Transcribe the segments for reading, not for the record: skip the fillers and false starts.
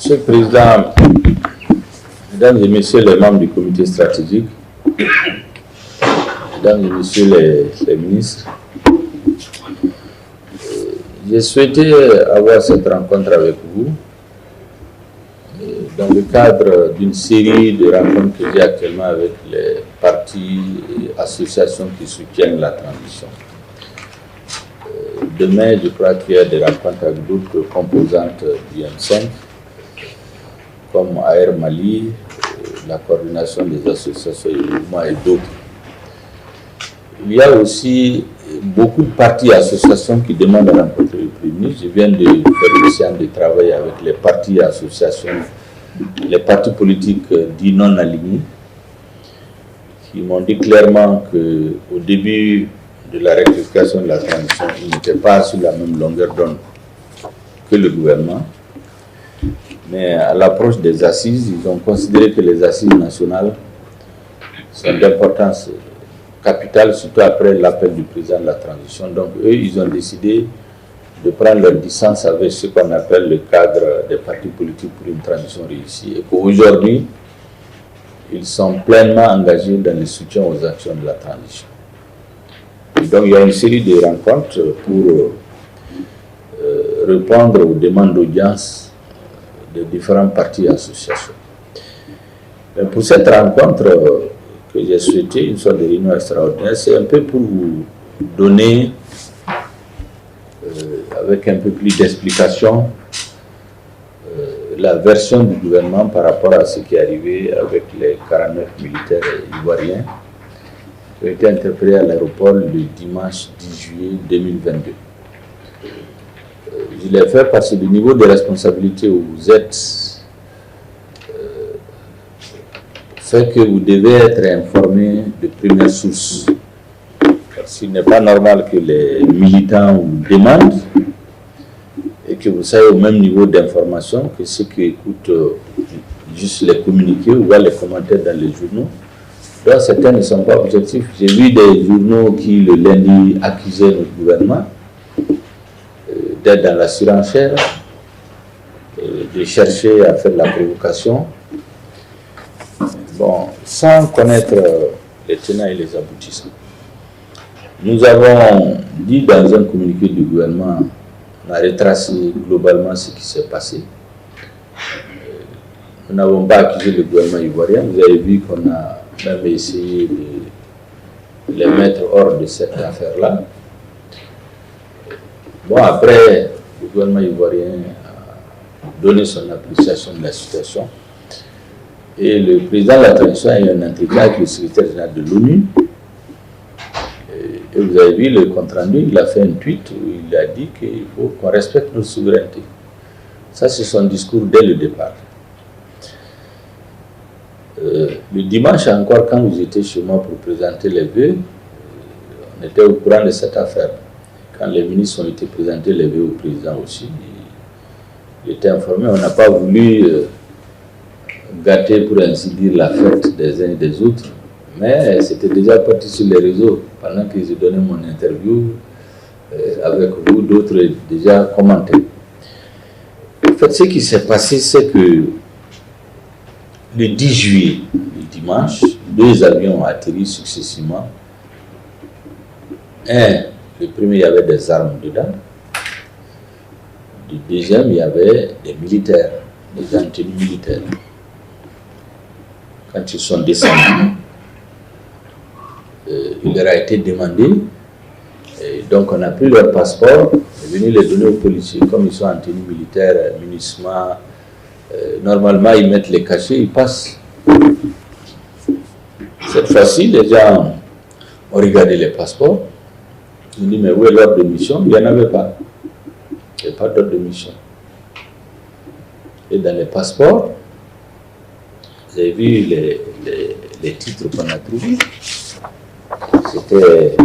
Monsieur le Président, Mesdames et Messieurs les membres du comité stratégique, Mesdames et Messieurs les ministres, j'ai souhaité avoir cette rencontre avec vous dans le cadre d'une série de rencontres que j'ai actuellement avec les partis et associations qui soutiennent la transition. Demain, je crois qu'il y a des rencontres avec d'autres composantes du M5, comme AR Mali, la coordination des associations et mouvements et d'autres. Il y a aussi beaucoup de partis et associations qui demandent à rencontrer le Premier ministre. Je viens de faire une séance de travail avec les partis et associations, les partis politiques dits non alignés, qui m'ont dit clairement qu'au début de la rectification de la transition, ils n'étaient pas sur la même longueur d'onde que le gouvernement. Mais à l'approche des assises, ils ont considéré que les assises nationales sont d'importance capitale, surtout après l'appel du président de la transition. Donc eux, ils ont décidé de prendre leur distance avec ce qu'on appelle le cadre des partis politiques pour une transition réussie. Et qu'aujourd'hui, ils sont pleinement engagés dans le soutien aux actions de la transition. Et donc il y a une série de rencontres pour répondre aux demandes d'audience de différents partis et associations. Mais pour cette rencontre que j'ai souhaité, une sorte de réunion extraordinaire, c'est un peu pour vous donner, avec un peu plus d'explication, la version du gouvernement par rapport à ce qui est arrivé avec les 49 militaires ivoiriens qui ont été interpellés à l'aéroport le dimanche 10 juillet 2022. Je l'ai fait parce que le niveau de responsabilité où vous êtes fait que vous devez être informé de première source. Parce qu'il n'est pas normal que les militants vous demandent et que vous soyez au même niveau d'information que ceux qui écoutent juste les communiqués ou les commentaires dans les journaux. Donc certains ne sont pas objectifs. J'ai vu des journaux qui le lundi accusaient notre gouvernement d'être dans la surenchère, de chercher à faire de la provocation. Bon, sans connaître les tenants et les aboutissants. Nous avons dit dans un communiqué du gouvernement, on a retracé globalement ce qui s'est passé. Nous n'avons pas accusé le gouvernement ivoirien. Vous avez vu qu'on a même essayé de les mettre hors de cette affaire-là. Bon, après, le gouvernement ivoirien a donné son appréciation de la situation. Et le président de la transition a eu un entretien avec le secrétaire général de l'ONU. Et vous avez vu le compte-rendu, il a fait un tweet où il a dit qu'il faut qu'on respecte notre souveraineté. Ça, c'est son discours dès le départ. Le dimanche encore, quand vous étiez chez moi pour présenter les vœux, on était au courant de cette affaire. Quand les ministres ont été présentés les vœux au président aussi, il était informé. On n'a pas voulu gâter, pour ainsi dire, la fête des uns et des autres, mais c'était déjà parti sur les réseaux. Pendant que j'ai donné mon interview avec vous, d'autres déjà commenté. En fait, ce qui s'est passé, c'est que le 10 juillet, le dimanche, 2 avions ont atterri successivement. Le premier, il y avait des armes dedans. Le deuxième, il y avait des militaires, des gens en tenue militaire. Quand ils sont descendus, il leur a été demandé, et donc on a pris leur passeport et venu les donner aux policiers. Comme ils sont en tenue militaire, munissement, normalement ils mettent les cachets, ils passent. Cette fois-ci, les gens ont regardé les passeports. Ils ont dit, mais où est l'ordre de mission? Il n'y en avait pas. Il n'y avait pas d'ordre de mission. Et dans les passeports, vous avez vu les titres qu'on a trouvés. C'était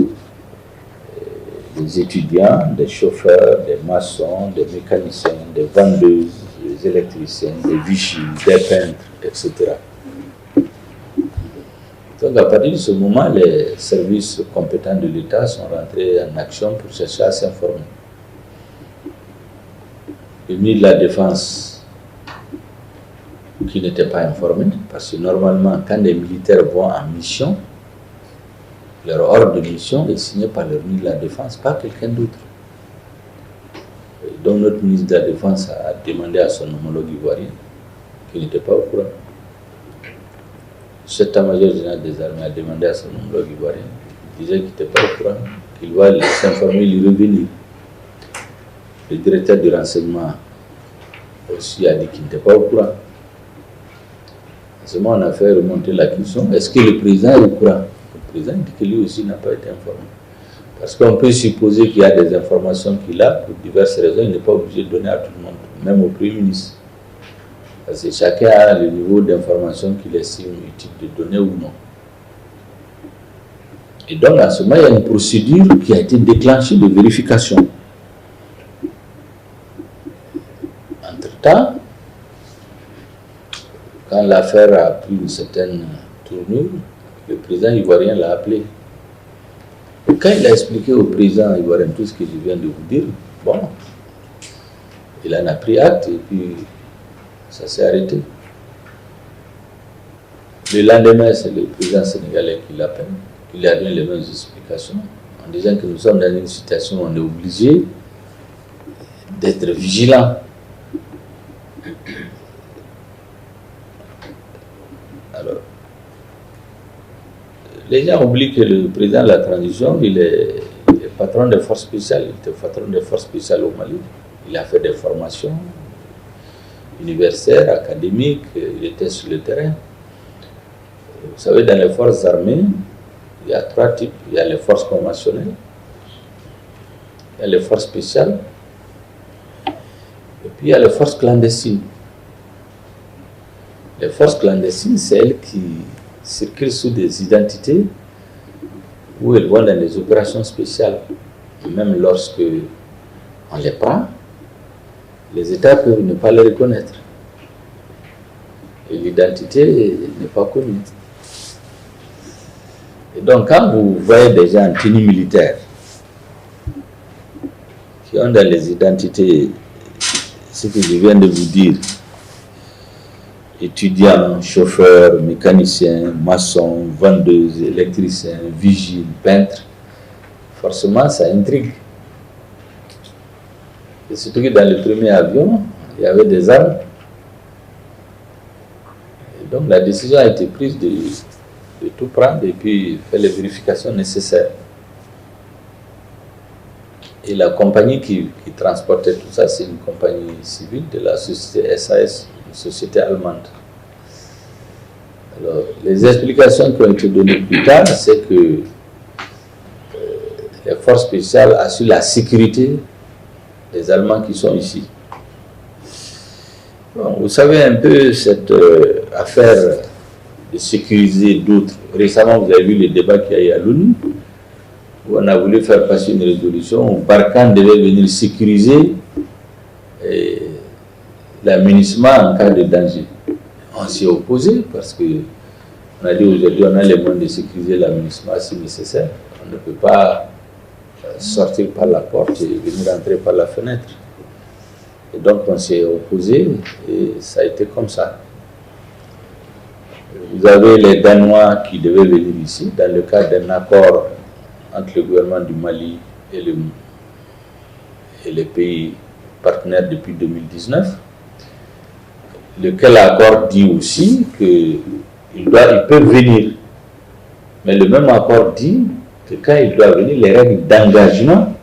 des étudiants, des chauffeurs, des maçons, des mécaniciens, des vendeuses, des électriciens, des vigiles, des peintres, etc. Donc à partir de ce moment, les services compétents de l'État sont rentrés en action pour chercher à s'informer. Le ministre de la Défense qui n'étaient pas informés, parce que normalement, quand les militaires vont en mission, leur ordre de mission est signé par le ministre de la Défense, pas quelqu'un d'autre. Donc notre ministre de la Défense a demandé à son homologue ivoirien, qui n'était pas au courant. Cet état-major général des armées a demandé à son homologue ivoirien, qui disait qu'il n'était pas au courant, qu'il va s'informer, lui revenir. Le directeur du renseignement aussi a dit qu'il n'était pas au courant. À ce moment, on a fait remonter la question, est-ce que le président est au courant? Le président dit que lui aussi n'a pas été informé. Parce qu'on peut supposer qu'il y a des informations qu'il a, pour diverses raisons, il n'est pas obligé de donner à tout le monde, même au Premier ministre. Parce que chacun a le niveau d'information qu'il estime utile de donner ou non. Et donc, à ce moment, il y a une procédure qui a été déclenchée de vérification. Entre-temps, quand l'affaire a pris une certaine tournure, le président ivoirien l'a appelé. Et quand il a expliqué au président ivoirien tout ce que je viens de vous dire, bon, il en a pris acte et puis ça s'est arrêté. Le lendemain, c'est le président sénégalais qui l'appelle, qui lui a donné les mêmes explications, en disant que nous sommes dans une situation où on est obligé d'être vigilant. Alors, les gens oublient que le président de la transition, il est patron des forces spéciales, il était patron des forces spéciales au Mali. Il a fait des formations universitaires, académiques, il était sur le terrain. Vous savez, dans les forces armées, il y a trois types. Il y a les forces conventionnelles, il y a les forces spéciales, et puis il y a les forces clandestines. Les forces clandestines, c'est elles qui circulent sous des identités où elles vont dans des opérations spéciales. Même lorsque on les prend, les États peuvent ne pas les reconnaître. Et l'identité n'est pas connue. Et donc, quand vous voyez des gens en tenue militaire qui ont dans les identités ce que je viens de vous dire, étudiants, chauffeurs, mécaniciens, maçons, vendeuses, électriciens, vigiles, peintres, forcément ça intrigue. Et surtout que dans le premier avion, il y avait des armes. Et donc la décision a été prise de tout prendre et puis faire les vérifications nécessaires. Et la compagnie qui transportait tout ça, c'est une compagnie civile de la société SAS, une société allemande. Alors, les explications qui ont été données plus tard, c'est que les forces spéciales assurent la sécurité des Allemands qui sont ici. Bon, vous savez un peu cette affaire de sécuriser d'autres. Récemment, vous avez vu le débat qu'il y a eu à l'ONU, où on a voulu faire passer une résolution où Barkhane devait venir sécuriser la MINUSMA en cas de danger. On s'y est opposé parce qu'on a dit aujourd'hui on a les moyens de sécuriser la MINUSMA si nécessaire. On ne peut pas sortir par la porte et venir entrer par la fenêtre. Et donc on s'y est opposé et ça a été comme ça. Vous avez les Danois qui devaient venir ici dans le cadre d'un accord entre le gouvernement du Mali et les pays partenaires depuis 2019, lequel accord dit aussi qu'ils peuvent venir. Mais le même accord dit que quand ils doivent venir, les règles d'engagement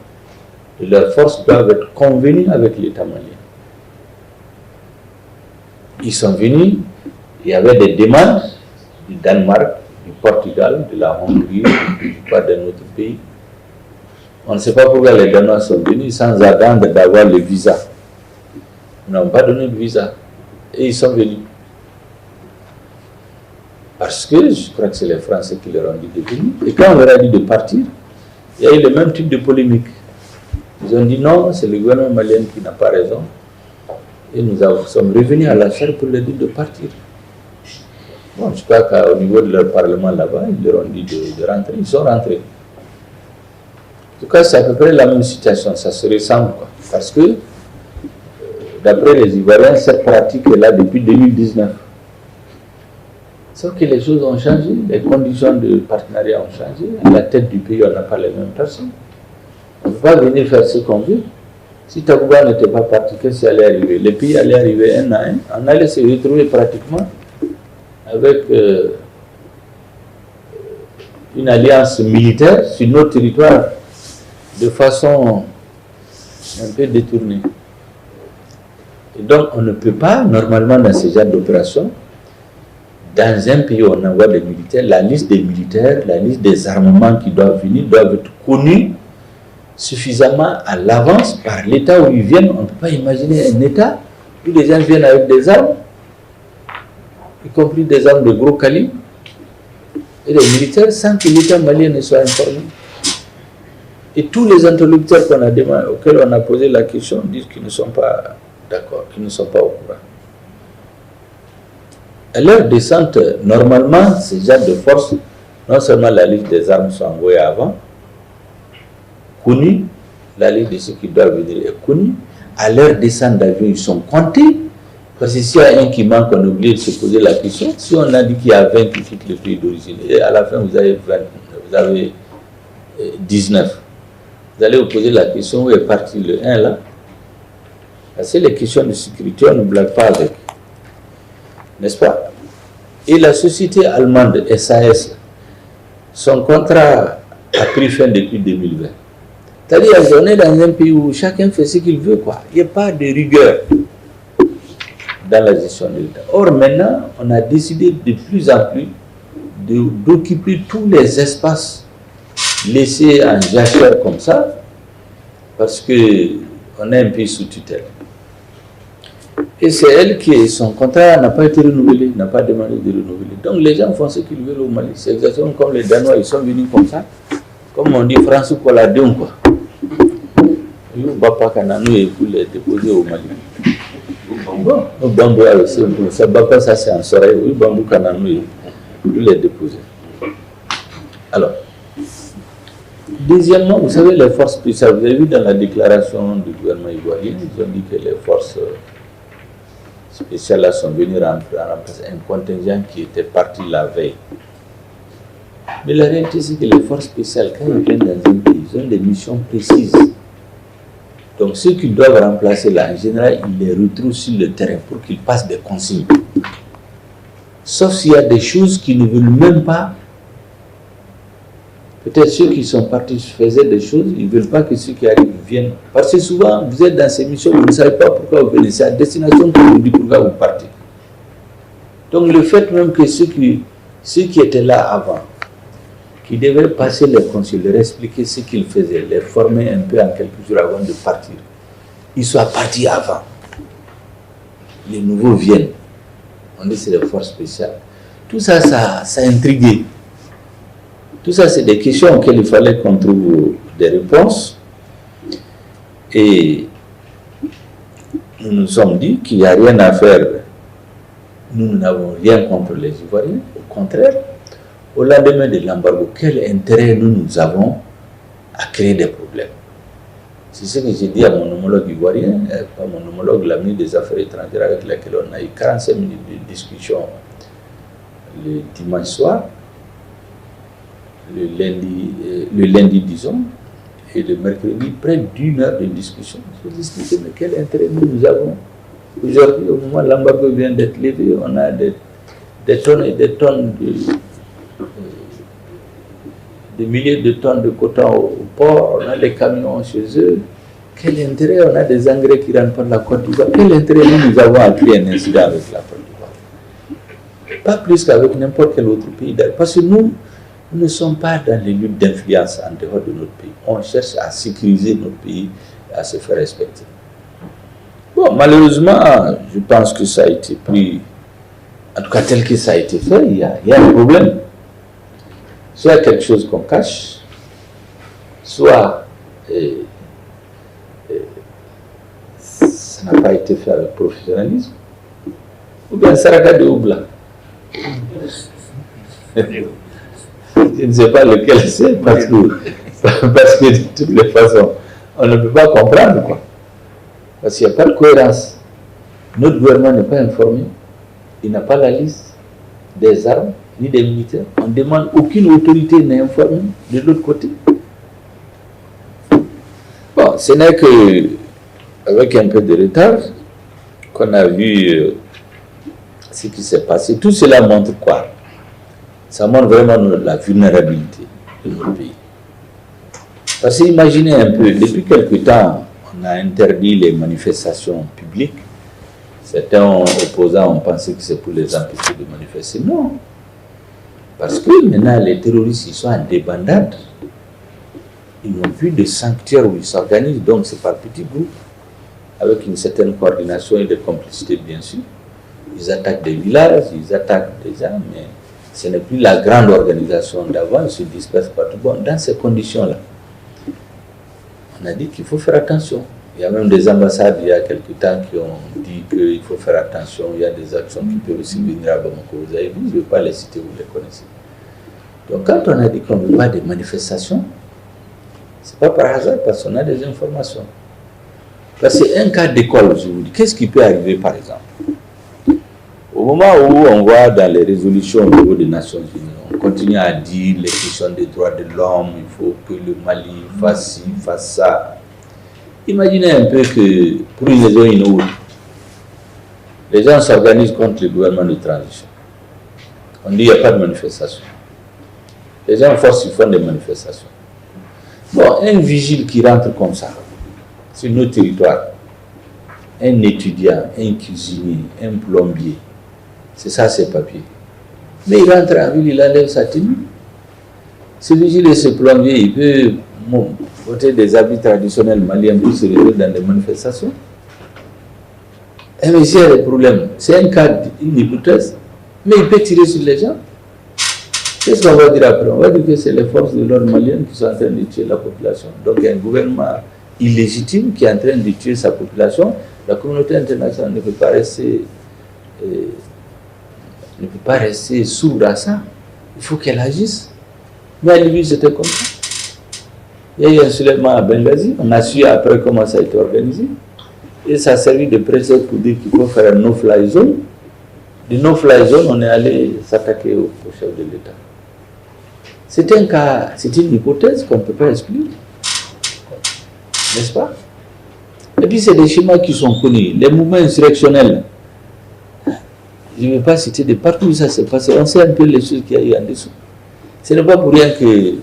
de leurs forces doivent être convenues avec l'État malien. Ils sont venus, il y avait des demandes du Danemark, du Portugal, de la Hongrie, d'un autre pays. On ne sait pas pourquoi les Danois sont venus sans attendre d'avoir le visa. Ils n'ont pas donné de visa. Et ils sont venus. Parce que je crois que c'est les Français qui leur ont dit de venir. Et quand on leur a dit de partir, il y a eu le même type de polémique. Ils ont dit non, c'est le gouvernement malien qui n'a pas raison. Et nous sommes revenus à la chaire pour leur dire de partir. Bon, je crois qu'au niveau de leur parlement là-bas, ils leur ont dit de rentrer. Ils sont rentrés. En tout cas, c'est à peu près la même situation. Ça se ressemble, quoi. Parce que d'après les Ivoiriens, cette pratique est là depuis 2019. Sauf que les choses ont changé, les conditions de partenariat ont changé. À la tête du pays, on n'a pas les mêmes personnes. On ne peut pas venir faire ce qu'on veut. Si Takuba n'était pas parti, qu'est-ce qui allait arriver? Les pays allaient arriver un à un. On allait se retrouver pratiquement avec une alliance militaire sur notre territoire de façon un peu détournée. Et donc, on ne peut pas, normalement, dans ce genre d'opération, dans un pays où on envoie des militaires, la liste des militaires, la liste des armements qui doivent venir, doivent être connus suffisamment à l'avance par l'État où ils viennent. On ne peut pas imaginer un État où les gens viennent avec des armes, y compris des armes de gros calibre, et des militaires sans que l'État malien ne soit informé. Et tous les interlocuteurs auxquels on a posé la question disent qu'ils ne sont pas d'accord, qu'ils ne sont pas au courant. À leur descente, normalement, ces genres de forces, non seulement la liste des armes sont envoyées avant, connue, la liste de ceux qui doivent venir est connue, à leur descente d'avion, ils sont comptés, parce que s'il y a un qui manque, on oublie de se poser la question. Si on a dit qu'il y a 20 qui quittent le pays d'origine, et à la fin vous avez 19, vous allez vous poser la question où est parti le 1 là. C'est les questions de sécurité, on ne blague pas avec. N'est-ce pas? Et la société allemande SAS, son contrat a pris fin depuis 2020. C'est-à-dire qu'on est dans un pays où chacun fait ce qu'il veut, quoi. Il n'y a pas de rigueur dans la gestion de l'État. Or, maintenant, on a décidé de plus en plus d'occuper tous les espaces laissés en jachère comme ça, parce qu'on est un pays sous tutelle. Et c'est elle qui, son contrat n'a pas été renouvelé, n'a pas demandé de renouveler. Donc les gens font ce qu'ils veulent au Mali. C'est exactement comme les Danois, ils sont venus comme ça. Comme on dit, France ou la Dion, quoi. Ils ne vont pas Kananou et vous les déposer au Mali. Bon, au Bambou, ça ne va pas, ça c'est en soirée. Oui, Bambou, Kananou et vous les déposer. Alors, deuxièmement, vous savez, les forces spéciales, vous avez vu dans la déclaration du gouvernement ivoirien, ils ont dit que les forces spéciales là sont venues remplacer un contingent qui était parti la veille. Mais la réalité, c'est que les forces spéciales, quand ils viennent dans un pays, ils ont des missions précises. Donc, ceux qui doivent remplacer là, en général, ils les retrouvent sur le terrain pour qu'ils passent des consignes. Sauf s'il y a des choses qui ne veulent même pas. Peut-être ceux qui sont partis faisaient des choses, ils ne veulent pas que ceux qui arrivent viennent. Parce que souvent, vous êtes dans ces missions, vous ne savez pas pourquoi vous venez. C'est à destination que vous dites pourquoi vous partez. Donc, le fait même que ceux qui étaient là avant, qui devaient passer les consuls, leur expliquer ce qu'ils faisaient, les former un peu en quelques jours avant de partir, ils soient partis avant. Les nouveaux viennent. On dit que c'est les forces spéciales. Tout ça, ça a intrigué. Tout ça, c'est des questions auxquelles il fallait qu'on trouve des réponses. Et nous nous sommes dit qu'il n'y a rien à faire. Nous n'avons rien contre les Ivoiriens. Au contraire, au lendemain de l'embargo, quel intérêt nous avons à créer des problèmes? C'est ce que j'ai dit à mon homologue ivoirien, pas mon homologue, la ministre des Affaires étrangères avec laquelle on a eu 45 minutes de discussion le dimanche soir, le lundi disons, et le mercredi, près d'une heure de discussion. Je me dis, mais quel intérêt nous avons? Aujourd'hui, au moment où l'embargo vient d'être levé, on a des tonnes et des tonnes des milliers de tonnes de coton au port, on a des camions chez eux. Quel intérêt? On a des engrais qui rentrent par la Côte d'Ivoire. Quel intérêt nous avons à créer un incident avec la Côte d'Ivoire? Pas plus qu'avec n'importe quel autre pays. Parce que nous ne sommes pas dans les luttes d'influence en dehors de notre pays. On cherche à sécuriser notre pays, à se faire respecter. Bon, malheureusement, je pense que ça a été pris, en tout cas tel que ça a été fait, il y a un problème. Soit quelque chose qu'on cache, soit ça n'a pas été fait avec professionnalisme, ou bien ça regarde de oubla. Je ne sais pas lequel c'est, parce que de toutes les façons, on ne peut pas comprendre, quoi. Parce qu'il n'y a pas de cohérence. Notre gouvernement n'est pas informé. Il n'a pas la liste des armes ni des militaires. On demande, aucune autorité n'est informée de l'autre côté. Bon, ce n'est qu'avec un peu de retard qu'on a vu ce qui s'est passé. Tout cela montre quoi? Ça montre vraiment la vulnérabilité de notre pays. Parce que imaginez un peu, depuis quelque temps, on a interdit les manifestations publiques. Certains opposants ont pensé que c'est pour les empêcher de manifester. Non. Parce que maintenant, les terroristes, ils sont en débandade. Ils n'ont plus de sanctuaires où ils s'organisent. Donc, c'est par petits groupes, avec une certaine coordination et de complicité, bien sûr. Ils attaquent des villages, ils attaquent des gens, mais ce n'est plus la grande organisation d'avant, ils se dispersent partout. Bon, dans ces conditions-là, on a dit qu'il faut faire attention. Il y a même des ambassades, il y a quelques temps, qui ont dit qu'il faut faire attention. Il y a des actions qui peuvent aussi venir à Bamako. Vous avez vu, je ne vais pas les citer, vous les connaissez. Donc quand on a dit qu'on ne veut pas de manifestations, ce n'est pas par hasard, parce qu'on a des informations. Parce que c'est un cas d'école, je vous dis. Qu'est-ce qui peut arriver, par exemple? Au moment où on voit dans les résolutions au niveau des Nations Unies, on continue à dire les questions des droits de l'homme, il faut que le Mali fasse ci, fasse ça. Imaginez un peu que pour une raison ou une autre, les gens s'organisent contre le gouvernement de transition. On dit qu'il n'y a pas de manifestation. Les gens forcent, ils font des manifestations. Bon, un vigile qui rentre comme ça, sur nos territoires, un étudiant, un cuisinier, un plombier, c'est ça ses papiers. Mais il rentre en ville, il enlève sa tenue. Ce vigile et ce plombier, il peut porter des habits traditionnels maliens pour se retrouver dans des manifestations. Et mais s'il y a des problèmes, c'est un cas, une hypothèse, mais il peut tirer sur les gens. Qu'est-ce qu'on va dire après? On va dire que c'est les forces de l'ordre maliennes qui sont en train de tuer la population. Donc il y a un gouvernement illégitime qui est en train de tuer sa population. La communauté internationale ne peut pas rester sourde à ça. Il faut qu'elle agisse. Mais à Libye, c'était comme ça. Il y a eu un soulèvement à Benghazi. On a su après comment ça a été organisé. Et ça a servi de prétexte pour dire qu'il faut faire un no-fly zone. Du no-fly zone, on est allé s'attaquer au chef de l'État. C'est un cas, c'est une hypothèse qu'on ne peut pas exclure. N'est-ce pas? Et puis c'est des schémas qui sont connus. Les mouvements insurrectionnels, je ne vais pas citer de partout où ça s'est passé. On sait un peu les choses qu'il y a eu en dessous. Ce n'est pas pour rien que,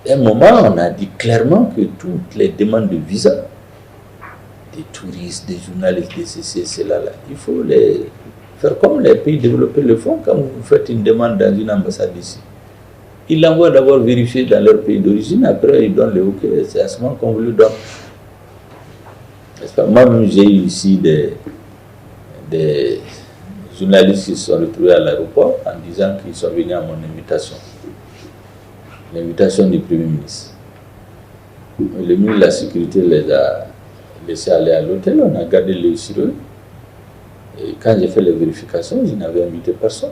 à un moment, on a dit clairement que toutes les demandes de visa, des touristes, des journalistes, des ceci, cela, il faut les faire comme les pays développés le font. Quand vous faites une demande dans une ambassade ici, ils l'envoient d'abord vérifier dans leur pays d'origine, après ils donnent le OK, c'est à ce moment qu'on vous le donne. Moi-même, j'ai eu ici des journalistes qui se sont retrouvés à l'aéroport en disant qu'ils sont venus à mon invitation. L'invitation du Premier ministre. Le ministre de la Sécurité les a laissés aller à l'hôtel, on a gardé l'œil sur eux. Et quand j'ai fait les vérifications, je n'avais invité personne.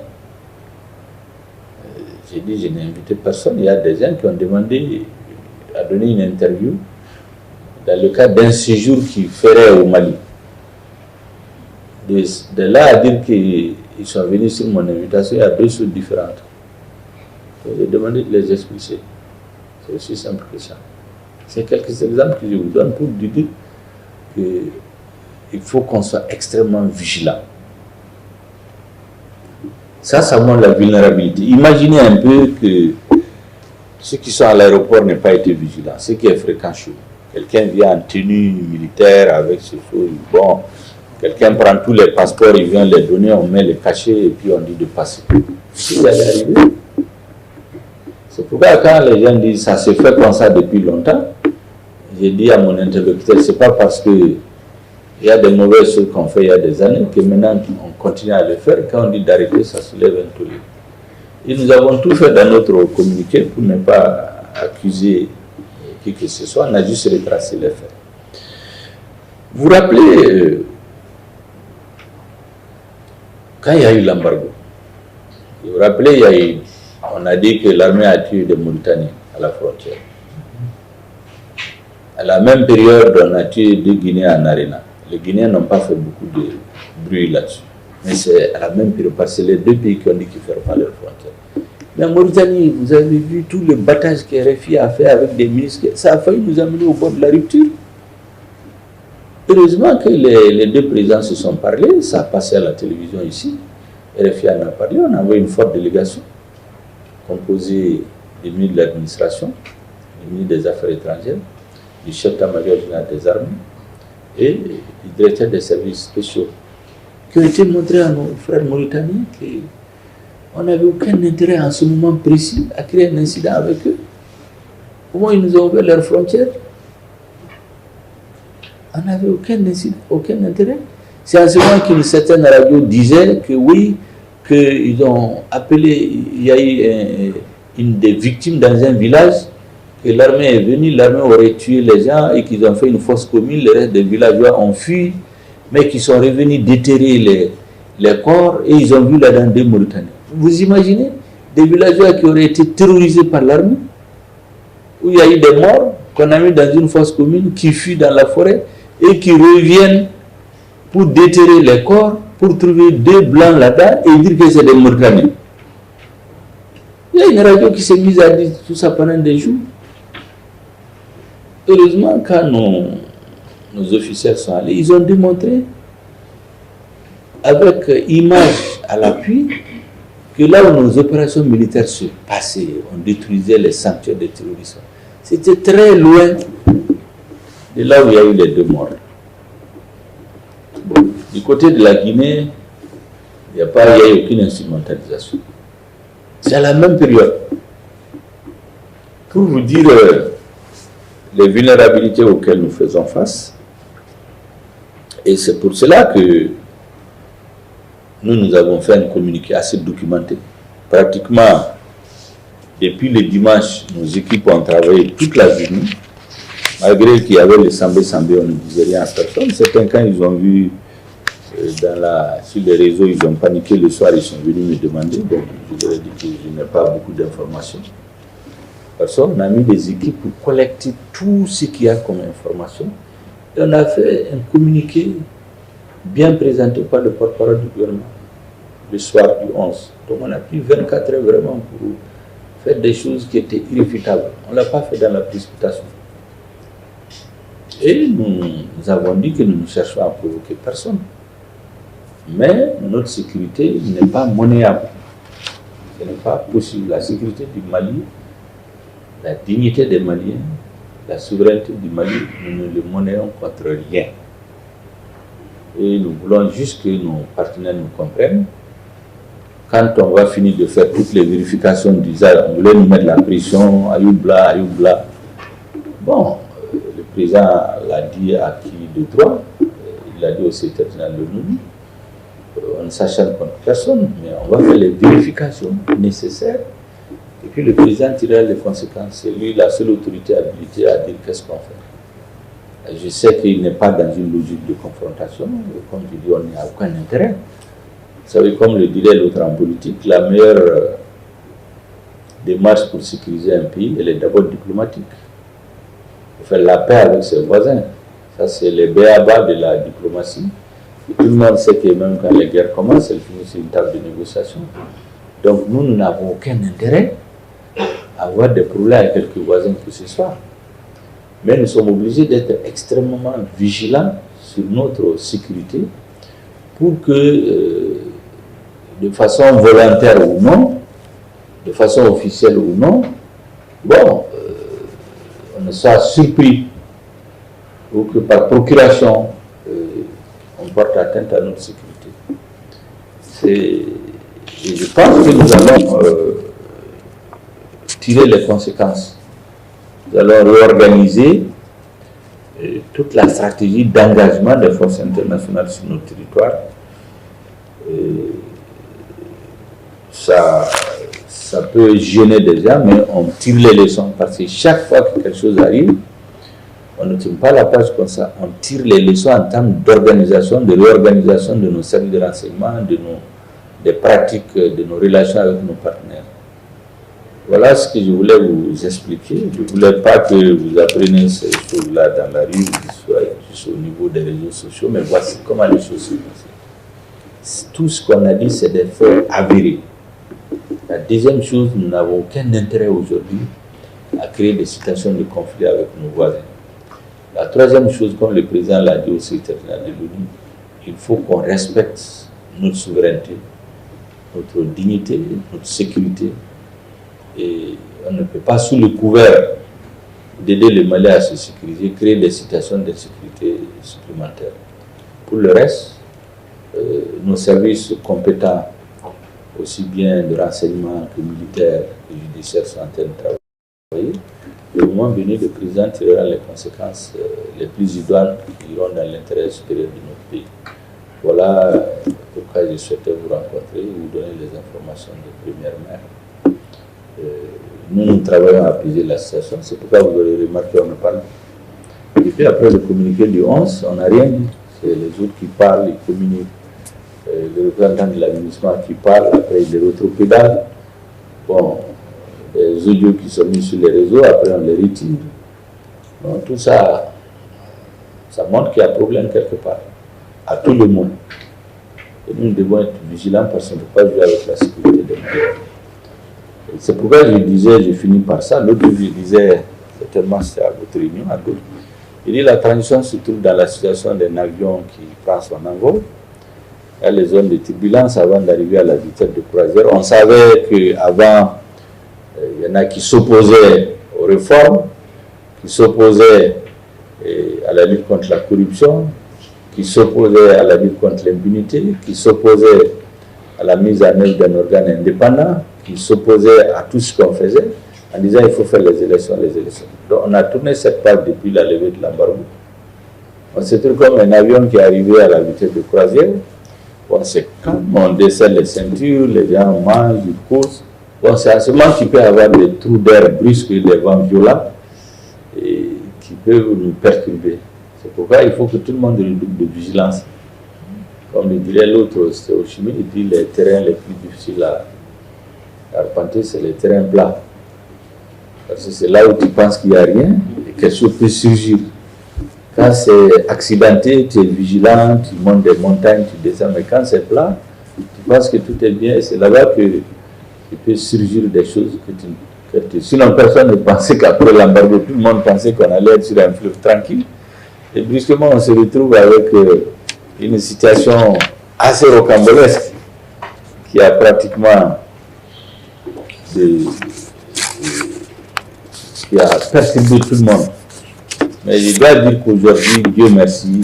J'ai dit, je n'ai invité personne. Il y a des gens qui ont demandé à donner une interview dans le cadre d'un séjour qu'ils feraient au Mali. De là à dire qu'ils sont venus sur mon invitation, il y a deux choses différentes. J'ai demandé de les expliquer. C'est aussi simple que ça. C'est quelques exemples que je vous donne pour dire qu'il faut qu'on soit extrêmement vigilant. Ça montre la vulnérabilité. Imaginez un peu que ceux qui sont à l'aéroport n'aient pas été vigilants, ce qui est fréquent chez nous. Quelqu'un vient en tenue militaire avec ses choses. Bon, quelqu'un prend tous les passeports, il vient les donner, on met les cachets et puis on dit de passer. Si ça allait arriver. C'est pourquoi quand les gens disent ça se fait comme ça depuis longtemps, j'ai dit à mon interlocuteur, c'est pas parce que il y a des mauvaises choses qu'on fait il y a des années que maintenant on continue à le faire. Quand on dit d'arrêter, ça soulève un tollé. Et nous avons tout fait dans notre communiqué pour ne pas accuser qui que ce soit. On a juste retracé les faits. Vous vous rappelez, quand il y a eu l'embargo, vous vous rappelez, on a dit que l'armée a tué des Mauritaniens à la frontière. À la même période, on a tué deux Guinéens en Arena. Les Guinéens n'ont pas fait beaucoup de bruit là-dessus. Mais c'est à la même période, parce que c'est les deux pays qui ont dit qu'ils ne feront pas leurs frontières. Mais en Mauritanie, vous avez vu tout le battage que RFI a fait avec des ministres. Ça a failli nous amener au bord de la rupture. Heureusement que les deux présidents se sont parlé, ça a passé à la télévision ici. RFI en a parlé, on a envoyé une forte délégation composée des ministres de l'administration, du ministre des Affaires étrangères, du chef d'état-major général des armées et du directeur des services spéciaux, qui ont été montrés à nos frères mauritaniens qu'on n'avait aucun intérêt en ce moment précis à créer un incident avec eux. Comment ils nous ont ouvert leurs frontières? On n'avait aucun intérêt. C'est en ce moment qu'une certaine radio disait que oui, qu'ils ont appelé, il y a eu une des victimes dans un village, que l'armée est venue, l'armée aurait tué les gens et qu'ils ont fait une fosse commune, les restes des villageois ont fui, mais qu'ils sont revenus déterrer les corps et ils ont vu là-dedans des Mauritaniens. Vous imaginez des villageois qui auraient été terrorisés par l'armée, où il y a eu des morts qu'on a mis dans une fosse commune, qui fuient dans la forêt et qui reviennent pour déterrer les corps, pour trouver deux blancs là-dedans et dire que c'est des Mauritaniens. Il y a une radio qui s'est mise à dire tout ça pendant des jours. Heureusement, quand nos officiels sont allés, ils ont démontré, avec images à l'appui, que là où nos opérations militaires se passaient, on détruisait les sanctuaires des terroristes. C'était très loin de là où il y a eu les deux morts. Bon, du côté de la Guinée, il n'y a eu aucune instrumentalisation. C'est à la même période. Pour vous dire les vulnérabilités auxquelles nous faisons face, et c'est pour cela que nous avons fait un communiqué assez documenté. Pratiquement, depuis le dimanche, nos équipes ont travaillé toute la journée. Malgré qu'il y avait le sambé, on ne disait rien à personne. Certains, quand ils ont vu sur les réseaux, ils ont paniqué le soir, ils sont venus me demander. Donc, je leur ai dit que je n'ai pas beaucoup d'informations. Parce qu'on a mis des équipes pour collecter tout ce qu'il y a comme information. Et on a fait un communiqué bien présenté par le porte-parole du gouvernement le soir du 11. Donc on a pris 24 heures vraiment pour faire des choses qui étaient irréfutables. On ne l'a pas fait dans la précipitation. Et nous avons dit que nous ne cherchons à provoquer personne. Mais notre sécurité n'est pas monnayable. Ce n'est pas possible. La sécurité du Mali, la dignité des Maliens, la souveraineté du Mali, nous ne le monnayons contre rien. Et nous voulons juste que nos partenaires nous comprennent. Quand on va finir de faire toutes les vérifications d'usage, on voulait nous mettre la pression, Ayoubla. Bon, le président l'a dit à qui de droit, il l'a dit au secrétaire général de l'ONU. On ne s'acharne contre personne, mais on va faire les vérifications nécessaires. Et puis le président tirera les conséquences. C'est lui la seule autorité habilitée à dire qu'est-ce qu'on fait. Je sais qu'il n'est pas dans une logique de confrontation. Comme je dis, on n'a aucun intérêt. Vous savez, comme le dirait l'autre en politique, la meilleure démarche pour sécuriser un pays, elle est d'abord diplomatique. Il faut faire la paix avec ses voisins. Ça, c'est le b.a.-ba de la diplomatie. Et tout le monde sait que même quand les guerres commencent, elles finissent sur une table de négociation. Donc nous n'avons aucun intérêt à avoir des problèmes avec quelques voisins que ce soit. Mais nous sommes obligés d'être extrêmement vigilants sur notre sécurité pour que, de façon volontaire ou non, de façon officielle ou non, bon, on ne soit surpris ou que par procuration, on porte atteinte à notre sécurité. Et je pense que nous allons tirer les conséquences. Nous allons réorganiser toute la stratégie d'engagement des forces internationales sur notre territoire. Ça peut gêner déjà, mais on tire les leçons parce que chaque fois que quelque chose arrive, on ne tire pas la page comme ça, on tire les leçons en termes d'organisation, de réorganisation de nos services de renseignement, des pratiques, de nos relations avec nos partenaires. Voilà ce que je voulais vous expliquer. Je ne voulais pas que vous appreniez ces choses-là dans la rue. plus au niveau des réseaux sociaux, mais voici comment les choses se passent. Tout ce qu'on a dit, c'est des faits avérés. La deuxième chose, nous n'avons aucun intérêt aujourd'hui à créer des situations de conflit avec nos voisins. La troisième chose, comme le président l'a dit au secrétaire général de l'ONU, il faut qu'on respecte notre souveraineté, notre dignité, notre sécurité. Et on ne peut pas, sous le couvert d'aider le Mali à se sécuriser, créer des situations d'insécurité supplémentaires. Pour le reste, nos services compétents, aussi bien de renseignement que militaires que judiciaires, sont en train de travailler. Le moment venu, le président tirera les conséquences les plus idoines qui iront dans l'intérêt supérieur de notre pays. Voilà pourquoi je souhaitais vous rencontrer et vous donner les informations de première main. Nous travaillons à apaiser la situation, c'est pourquoi vous aurez remarqué qu'on ne parle pas. Et puis après le communiqué du 11, on n'a rien dit. C'est les autres qui parlent, ils communiquent. Le représentant de l'administration qui parle, après il les rétropédale. Bon, les audios qui sont mis sur les réseaux, après on les retire. Donc tout ça, ça montre qu'il y a un problème quelque part, à tout le monde. Et nous devons être vigilants parce qu'on ne peut pas jouer avec la sécurité des gens. C'est pourquoi je disais, je finis par ça, l'autre je disais, certainement c'est à votre réunion, à d'autres. Il dit la transition se trouve dans la situation d'un avion qui prend son envol. Il y a les zones de turbulence avant d'arriver à la vitesse de croisière. On savait qu'avant, il y en a qui s'opposaient aux réformes, qui s'opposaient à la lutte contre la corruption, qui s'opposaient à la lutte contre l'impunité, qui s'opposaient à la mise en œuvre d'un organe indépendant, qui s'opposaient à tout ce qu'on faisait, en disant il faut faire les élections, les élections. Donc on a tourné cette page depuis la levée de l'embargo. On se trouve comme un avion qui est arrivé à la vitesse de croisière. Bon, c'est quand on descend les ceintures, les gens mangent, ils courent. Bon, c'est à ce moment qu'il peut y avoir des trous d'air brusques, des vents violents, et qui peuvent nous perturber. C'est pourquoi il faut que tout le monde redoute de vigilance. Comme le dirait l'autre, c'était au Chimie, il dit les terrains les plus difficiles à arpenter, c'est les terrains plats. Parce que c'est là où tu penses qu'il n'y a rien et quelque chose peut surgir. Quand c'est accidenté, tu es vigilant, tu montes des montagnes, tu descends, mais quand c'est plat, tu penses que tout est bien, c'est là-bas que il peut surgir des choses que tu... Sinon, personne ne pensait qu'après l'embargo, tout le monde pensait qu'on allait être sur un fleuve tranquille. Et brusquement, on se retrouve avec une situation assez rocambolesque qui a pratiquement qui a perturbé tout le monde. Mais je dois dire qu'aujourd'hui, Dieu merci,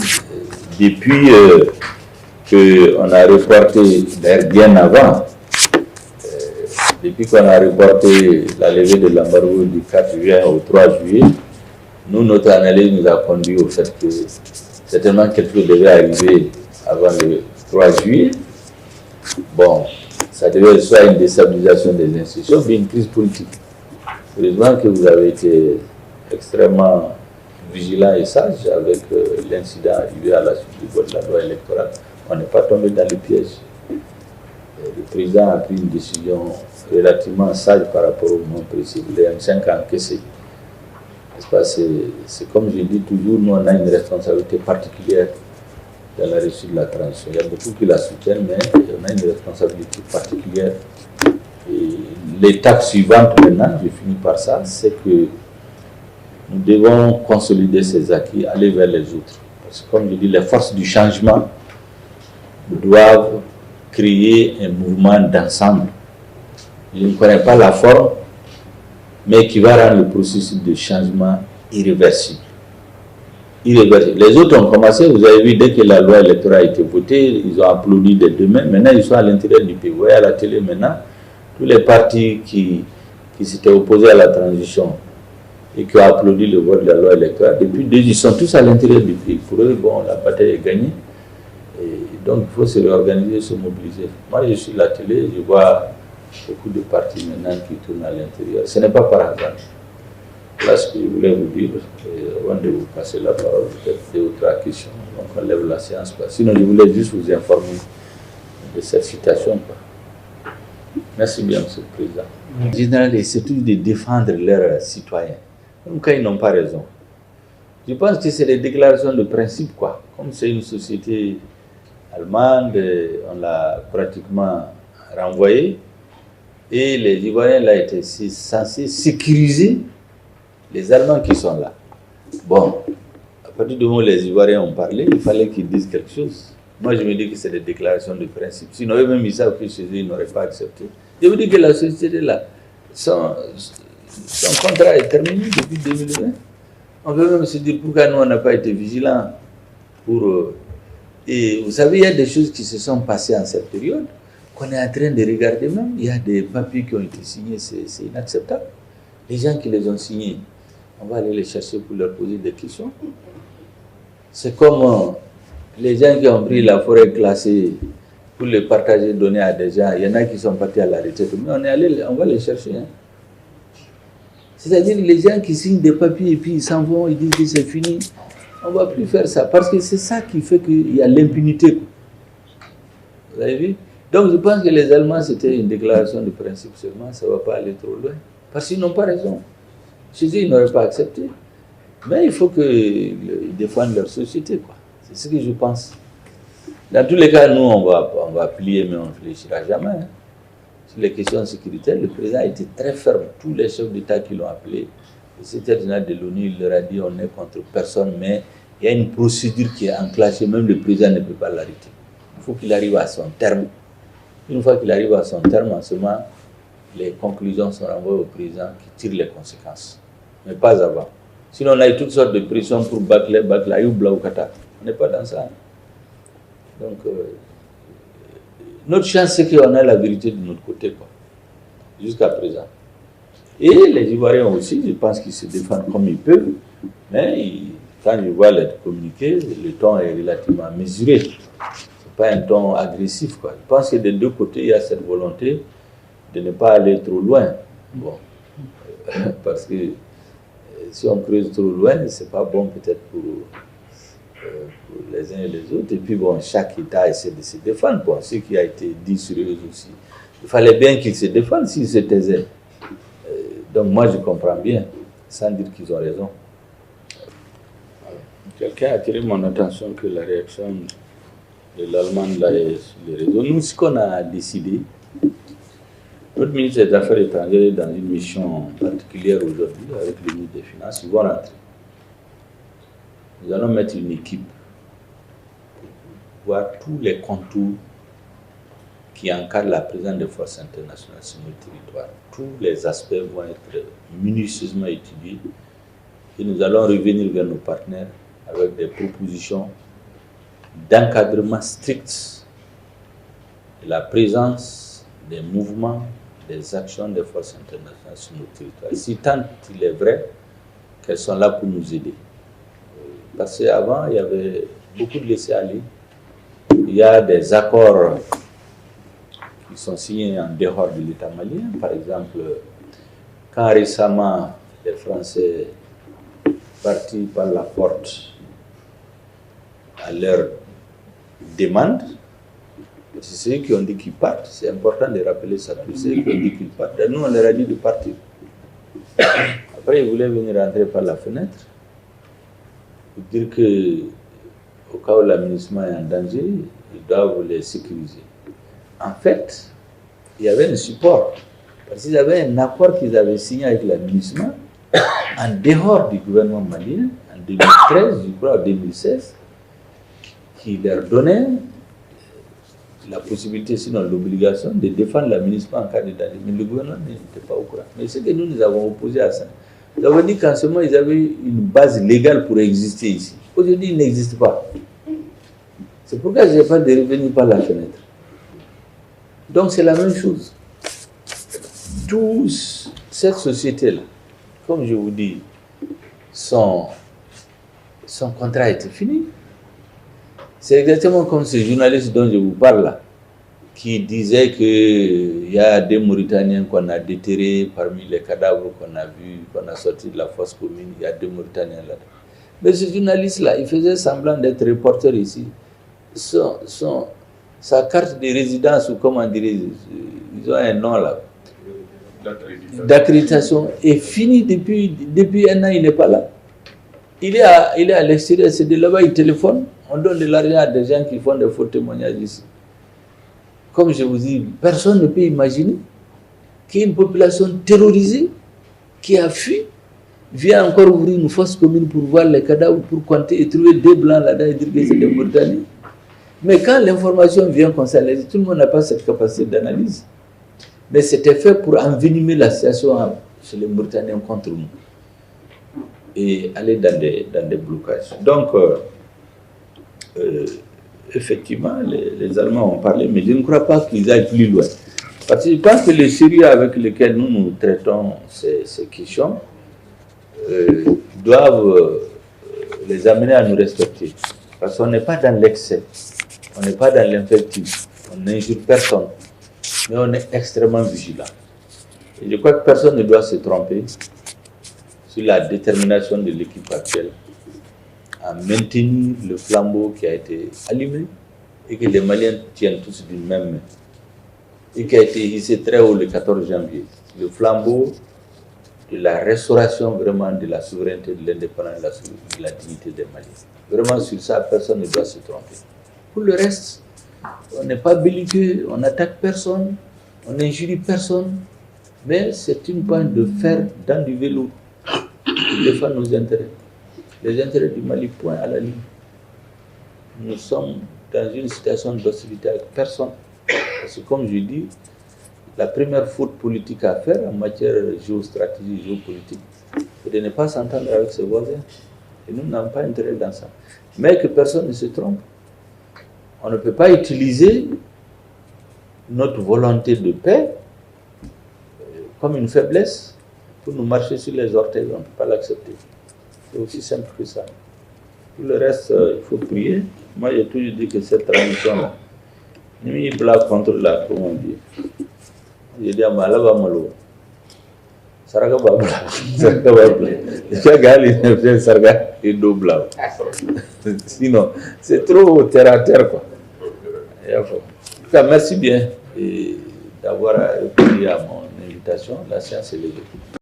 depuis qu'on a reporté, bien avant, depuis qu'on a reporté la levée de l'embargo du 4 juin au 3 juillet, nous, notre analyse nous a conduit au fait que certainement quelque chose devait arriver avant le 3 juillet. Bon, ça devait être soit une déstabilisation des institutions, mais une crise politique. Heureusement que vous avez été extrêmement vigilant et sage avec l'incident arrivé à la suite du vote de la loi électorale. On n'est pas tombé dans le piège. Le président a pris une décision relativement sage par rapport au moment précis. Les M5 a encaissé. C'est comme je dis toujours, nous on a une responsabilité particulière dans la réussite de la transition. Il y a beaucoup qui la soutiennent, mais on a une responsabilité particulière. Et l'étape suivante maintenant, je finis par ça, c'est que nous devons consolider ces acquis, aller vers les autres. Parce que comme je dis, les forces du changement doivent créer un mouvement d'ensemble. Je ne connais pas la forme, mais qui va rendre le processus de changement irréversible. Les autres ont commencé, vous avez vu, dès que la loi électorale a été votée, ils ont applaudi des deux mains. Maintenant, ils sont à l'intérieur du pays. Vous voyez à la télé maintenant, tous les partis qui s'étaient opposés à la transition et qui ont applaudi le vote de la loi électorale, depuis deux, ils sont tous à l'intérieur du pays. Pour eux, bon, la bataille est gagnée. Et donc, il faut se réorganiser, se mobiliser. Moi, je suis à la télé, je vois beaucoup de partis maintenant qui tournent à l'intérieur. Ce n'est pas par hasard. Voilà ce que je voulais vous dire. Avant de vous passer la parole, peut-être deux ou trois questions. Donc, on lève la séance. Sinon, je voulais juste vous informer de cette situation. Merci bien, M. le Président. En général, c'est toujours de défendre leurs citoyens, même quand ils n'ont pas raison. Je pense que c'est des déclarations de principe, quoi. Comme c'est une société allemande, on l'a pratiquement renvoyée. Et les Ivoiriens là étaient censés sécuriser les Allemands qui sont là. Bon, à partir du moment où les Ivoiriens ont parlé, il fallait qu'ils disent quelque chose. Moi, je me dis que c'est des déclarations de principe. Sinon, eux-mêmes, ils savent que chez eux, ils n'auraient pas accepté. Je vous dis que la société là, son contrat est terminé depuis 2020. On peut même se dire pourquoi nous, on n'a pas été vigilants pour... et vous savez, il y a des choses qui se sont passées en cette période qu'on est en train de regarder même. Il y a des papiers qui ont été signés, c'est inacceptable. Les gens qui les ont signés, on va aller les chercher pour leur poser des questions. C'est comme les gens qui ont pris la forêt classée pour les partager, donner à des gens. Il y en a qui sont partis à la retraite, mais on va les chercher. Hein. C'est-à-dire les gens qui signent des papiers et puis ils s'en vont, ils disent que c'est fini. On ne va plus faire ça. Parce que c'est ça qui fait qu'il y a l'impunité. Vous avez vu? Donc je pense que les Allemands, c'était une déclaration de principe seulement. Ça ne va pas aller trop loin. Parce qu'ils n'ont pas raison. Chez eux, ils n'auraient pas accepté. Mais il faut qu'ils défendent leur société. C'est ce que je pense. Dans tous les cas, nous, on va plier, mais on ne réfléchira jamais. Hein. Sur les questions sécuritaires, le président a été très ferme. Tous les chefs d'État qui l'ont appelé, le secrétaire général de l'ONU, il leur a dit on est contre personne, mais il y a une procédure qui est enclenchée, même le président ne peut pas l'arrêter. Il faut qu'il arrive à son terme. Une fois qu'il arrive à son terme, en ce moment, les conclusions sont renvoyées au président qui tire les conséquences. Mais pas avant. Sinon, on a eu toutes sortes de pressions pour bâcler, ou Blaoukata. On n'est pas dans ça. Donc, notre chance, c'est qu'on a la vérité de notre côté, quoi, jusqu'à présent. Et les Ivoiriens aussi, je pense qu'ils se défendent comme ils peuvent, mais quand je vois les communiqués, le ton est relativement mesuré. Ce n'est pas un ton agressif, quoi. Je pense que des deux côtés, il y a cette volonté de ne pas aller trop loin. Bon, parce que si on creuse trop loin, ce n'est pas bon peut-être pour les uns et les autres. Et puis bon, chaque État essaie de se défendre. Bon, ce qui a été dit sur eux aussi. Il fallait bien qu'ils se défendent s'ils se taisaient. Donc moi je comprends bien, sans dire qu'ils ont raison. Quelqu'un a attiré mon attention que la réaction de l'Allemagne là est sur les réseaux. Nous, ce qu'on a décidé, notre ministre des Affaires étrangères est dans une mission particulière aujourd'hui avec le ministre des Finances, ils vont rentrer. Nous allons mettre une équipe pour voir tous les contours qui encadrent la présence des forces internationales sur notre territoire. Tous les aspects vont être minutieusement étudiés et nous allons revenir vers nos partenaires avec des propositions d'encadrement strict de la présence des mouvements, des actions des forces internationales sur notre territoire. Si tant il est vrai qu'elles sont là pour nous aider. Parce qu'avant, il y avait beaucoup de laisser-aller. Il y a des accords qui sont signés en dehors de l'État malien. Par exemple, quand récemment les Français partis par la porte à leur demande, c'est ceux qui ont dit qu'ils partent. C'est important de rappeler ça. Tous ceux qui ont dit qu'ils partent. Nous, on leur a dit de partir. Après, ils voulaient venir rentrer par la fenêtre. Pour dire qu'au cas où l'aménagement est en danger, ils doivent les sécuriser. En fait, il y avait un support. Parce qu'ils avaient un accord qu'ils avaient signé avec l'aménagement en dehors du gouvernement malien, en 2013, je crois, en 2016, qui leur donnait la possibilité, sinon l'obligation, de défendre l'aménagement en cas de danger. Mais le gouvernement n'était pas au courant. Mais ce que nous avons opposé à ça, nous avons dit qu'en ce moment, ils avaient une base légale pour exister ici. Aujourd'hui, ils n'existent pas. C'est pourquoi je n'ai pas de revenir par la fenêtre. Donc, c'est la même chose. Toute cette société-là, comme je vous dis, son contrat était fini. C'est exactement comme ce journaliste dont je vous parle là, qui disait qu'il y a des Mauritaniens qu'on a déterrés parmi les cadavres qu'on a vus, qu'on a sortis de la fosse commune. Il y a des Mauritaniens là. Mais ce journaliste-là, il faisait semblant d'être reporter ici. Sa carte de résidence, ou comment dire, ils ont un nom là, d'accréditation, est finie depuis un an, il n'est pas là. il est à l'extérieur, c'est de là-bas, il téléphone, on donne de l'argent à des gens qui font des faux témoignages ici. Comme je vous dis, personne ne peut imaginer qu'il y ait une population terrorisée qui a fui, vient encore ouvrir une fosse commune pour voir les cadavres, pour compter et trouver des blancs là-dedans et dire que c'est des Mauritaniens. Mais quand l'information vient comme ça, tout le monde n'a pas cette capacité d'analyse. Mais c'était fait pour envenimer la situation chez les Mauritaniens contre nous et aller dans des blocages. Donc, effectivement, les Allemands ont parlé, mais je ne crois pas qu'ils aillent plus loin. Parce que je pense que les Syriens avec lesquels nous traitons ces questions doivent les amener à nous respecter. Parce qu'on n'est pas dans l'excès, on n'est pas dans l'infectif, on n'injure personne, mais on est extrêmement vigilant. Et je crois que personne ne doit se tromper sur la détermination de l'équipe actuelle à maintenir le flambeau qui a été allumé et que les Maliens tiennent tous d'une même main et qui a été hissé très haut le 14 janvier. Le flambeau de la restauration vraiment de la souveraineté, de l'indépendance, de la dignité des Maliens. Vraiment sur ça, personne ne doit se tromper. Pour le reste, on n'est pas belliqueux, on n'attaque personne, on n'injurie personne, mais c'est une pointe de fer dans du vélo qui défend nos intérêts. Les intérêts du Mali, point à la ligne. Nous sommes dans une situation d'hostilité avec personne. Parce que comme je dis, la première faute politique à faire en matière de géostratégie, géopolitique, c'est de ne pas s'entendre avec ses voisins. Et nous n'avons pas intérêt dans ça. Mais que personne ne se trompe. On ne peut pas utiliser notre volonté de paix comme une faiblesse pour nous marcher sur les orteils. On ne peut pas l'accepter. C'est aussi simple que ça. Tout le reste, il faut prier. Moi, j'ai toujours dit que cette transition-là, ni blague contre la, comment on dit. J'ai dit à Malaba Malo. Sarga Babla. Sarga Babla. Je Sarga et Dobla. Sinon, c'est trop terre à terre, quoi. En tout cas, merci bien d'avoir répondu à mon invitation. La séance est levée.